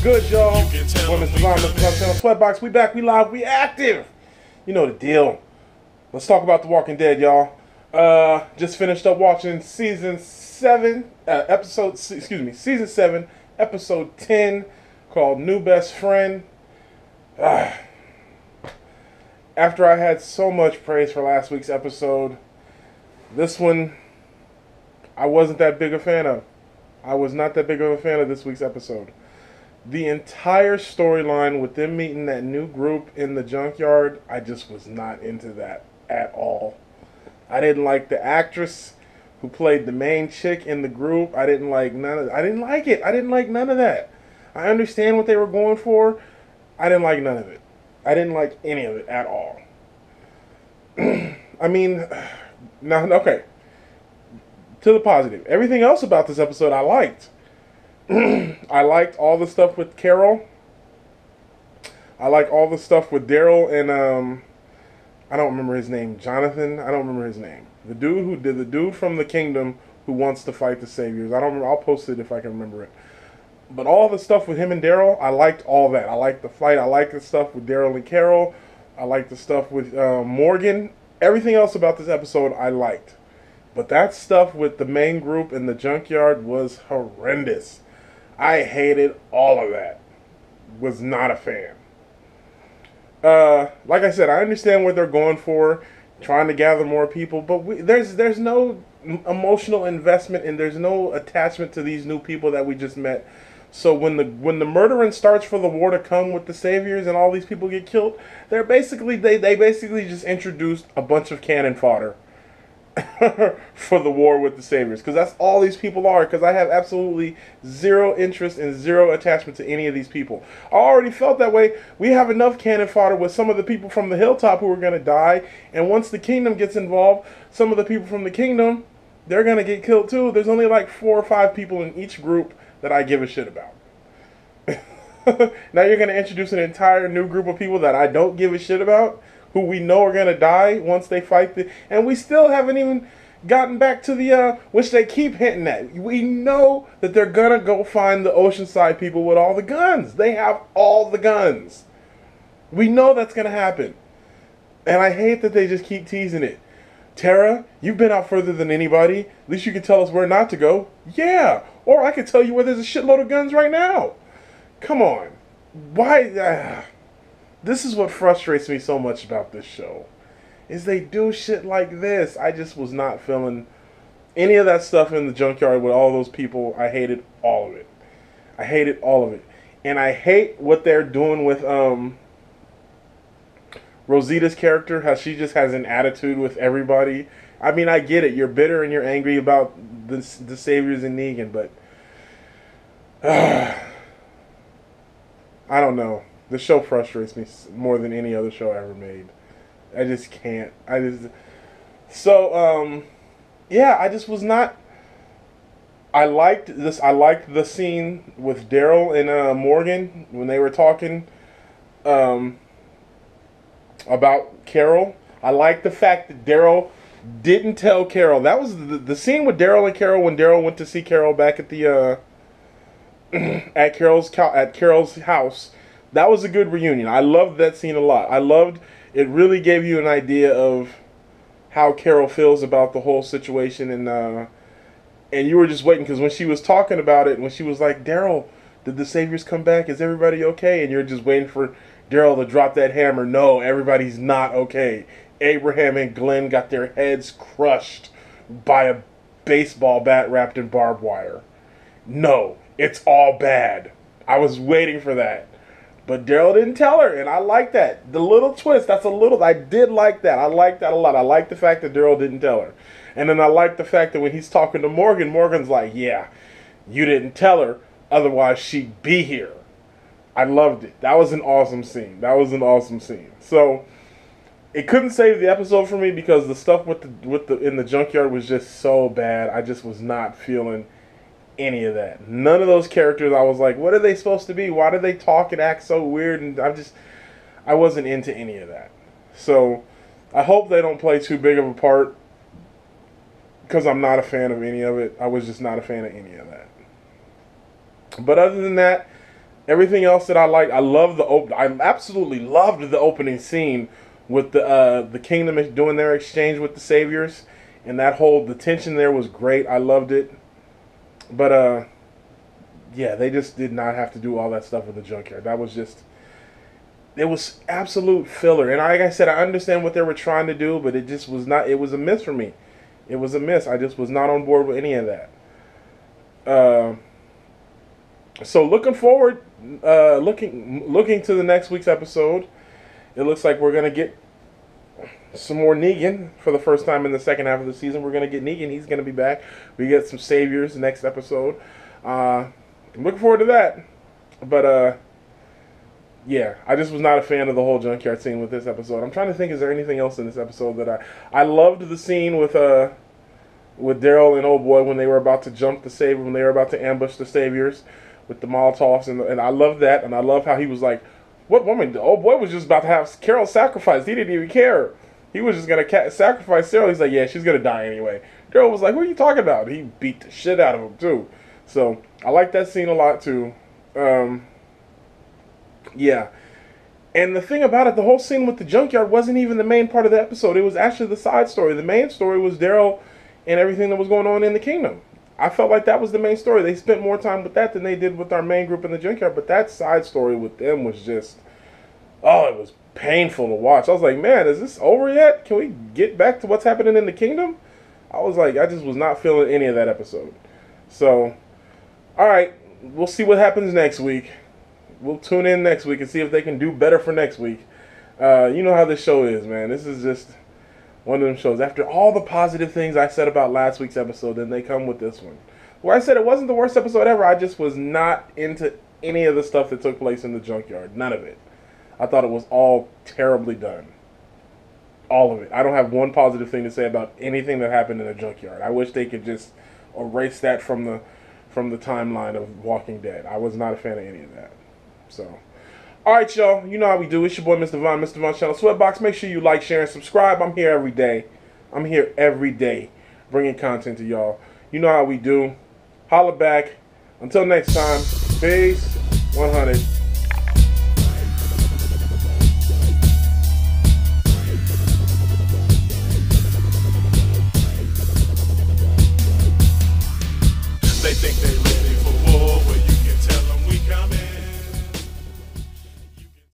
good, y'all? Women's Design, Mr. Channel Sweatbox. We back, we live, we active. You know the deal. Let's talk about The Walking Dead, y'all. Just finished up watching season 7, season 7, episode 10, called New Best Friend. After I had so much praise for last week's episode, this one I wasn't that big a fan of. I was not that big of a fan of this week's episode. The entire storyline with them meeting that new group in the junkyard, I just was not into that at all. I didn't like the actress who played the main chick in the group. I didn't like it. I didn't like none of that. I understand what they were going for. I didn't like none of it. I didn't like any of it at all. I mean, now, okay. To the positive. Everything else about this episode I liked. I liked all the stuff with Carol. I like all the stuff with Daryl and I don't remember his name. Jonathan. I don't remember his name. The dude from the Kingdom who wants to fight the Saviors. I don't remember. I'll post it if I can remember it. But all the stuff with him and Daryl, I liked all that. I liked the fight. I liked the stuff with Daryl and Carol. I liked the stuff with Morgan. Everything else about this episode I liked. But that stuff with the main group in the junkyard was horrendous. I hated all of that. Was not a fan. Like I said, I understand what they're going for, trying to gather more people, but there's no emotional investment and there's no attachment to these new people that we just met. So when the murdering starts for the war to come with the Saviors and all these people get killed, they basically just introduced a bunch of cannon fodder for the war with the Saviors, because that's all these people are. Because I have absolutely zero interest and zero attachment to any of these people. I already felt that way. We have enough cannon fodder with some of the people from the hilltop who are going to die, and once the kingdom gets involved, some of the people from the kingdom, they're going to get killed too. There's only like 4 or 5 people in each group that I give a shit about. Now you're going to introduce an entire new group of people that I don't give a shit about, who we know are going to die once they fight and we still haven't even gotten back to the, which they keep hinting at. We know that they're going to go find the Oceanside people with all the guns. They have all the guns. We know that's going to happen. And I hate that they just keep teasing it. Tara, you've been out further than anybody. At least you can tell us where not to go. Yeah. Or I can tell you where there's a shitload of guns right now. Come on. Why? This is what frustrates me so much about this show, is they do shit like this. I just was not feeling any of that stuff in the junkyard with all those people. I hated all of it. I hated all of it. And I hate what they're doing with Rosita's character, how she just has an attitude with everybody. I mean, I get it. You're bitter and you're angry about the Saviors and Negan, but I don't know. The show frustrates me more than any other show I ever made. I just can't. Yeah, I just was not. I liked this. I liked the scene with Daryl and Morgan when they were talking about Carol. I liked the fact that Daryl didn't tell Carol. That was the scene with Daryl and Carol when Daryl went to see Carol back at the at Carol's house. That was a good reunion. I loved that scene a lot. I loved it. Really gave you an idea of how Carol feels about the whole situation, and you were just waiting, because when she was talking about it, when she was like, Daryl, did the Saviors come back? Is everybody okay? And you're just waiting for Daryl to drop that hammer. No, everybody's not okay. Abraham and Glenn got their heads crushed by a baseball bat wrapped in barbed wire. No, it's all bad. I was waiting for that. But Daryl didn't tell her, and I like that. The little twist, I did like that. I like that a lot. I like the fact that Daryl didn't tell her. And then I like the fact that when he's talking to Morgan, Morgan's like, yeah, you didn't tell her, otherwise she'd be here. I loved it. That was an awesome scene. So, it couldn't save the episode for me because the stuff in the junkyard was just so bad. I just was not feeling any of that. None of those characters, I was like, what are they supposed to be? Why do they talk and act so weird? And I wasn't into any of that. So I hope they don't play too big of a part, because I'm not a fan of any of it. I was just not a fan of any of that. But other than that, Everything else that I like, I love I absolutely loved the opening scene with the kingdom doing their exchange with the saviors, and the tension there was great. I loved it, but yeah, they just did not have to do all that stuff with the junkyard. That was just, it was absolute filler. And like I said, I understand what they were trying to do, but it just was not. It was a miss for me. It was a miss. I just was not on board with any of that. So looking forward, looking to the next week's episode, it looks like we're gonna get some more Negan for the first time in the second half of the season. We're gonna get Negan. He's gonna be back. We get some saviors next episode. I'm looking forward to that. But yeah, I just was not a fan of the whole junkyard scene with this episode. I'm trying to think, is there anything else in this episode that I loved the scene with Daryl and Old Boy when they were about to jump the savior, when they were about to ambush the saviors with the Molotovs, and I love that, and I love how he was like, what woman? The Old Boy was just about to have Carol sacrificed. He didn't even care. He was just going to sacrifice Carol. He's like, yeah, she's going to die anyway. Daryl was like, what are you talking about? He beat the shit out of him, too. So, I like that scene a lot, too. Yeah. And the thing about it, the whole scene with the junkyard wasn't even the main part of the episode. It was actually the side story. The main story was Daryl and everything that was going on in the kingdom. I felt like that was the main story. They spent more time with that than they did with our main group in the junkyard. But that side story with them was just, oh, it was painful to watch. I was like, man, is this over yet? Can we get back to what's happening in the kingdom? I was like, I just was not feeling any of that episode. So, all right, we'll see what happens next week. We'll tune in next week and see if they can do better for next week. You know how this show is, man. This is just one of them shows. After all the positive things I said about last week's episode, then they come with this one. Where I said it wasn't the worst episode ever, I just was not into any of the stuff that took place in the junkyard. None of it. I thought it was all terribly done. All of it. I don't have one positive thing to say about anything that happened in the junkyard. I wish they could just erase that from the timeline of Walking Dead. I was not a fan of any of that. So, alright, y'all. You know how we do. It's your boy, Mr. Von, Mr. Von Channel Sweatbox. Make sure you like, share, and subscribe. I'm here every day. I'm here every day bringing content to y'all. You know how we do. Holla back. Until next time, peace. 100.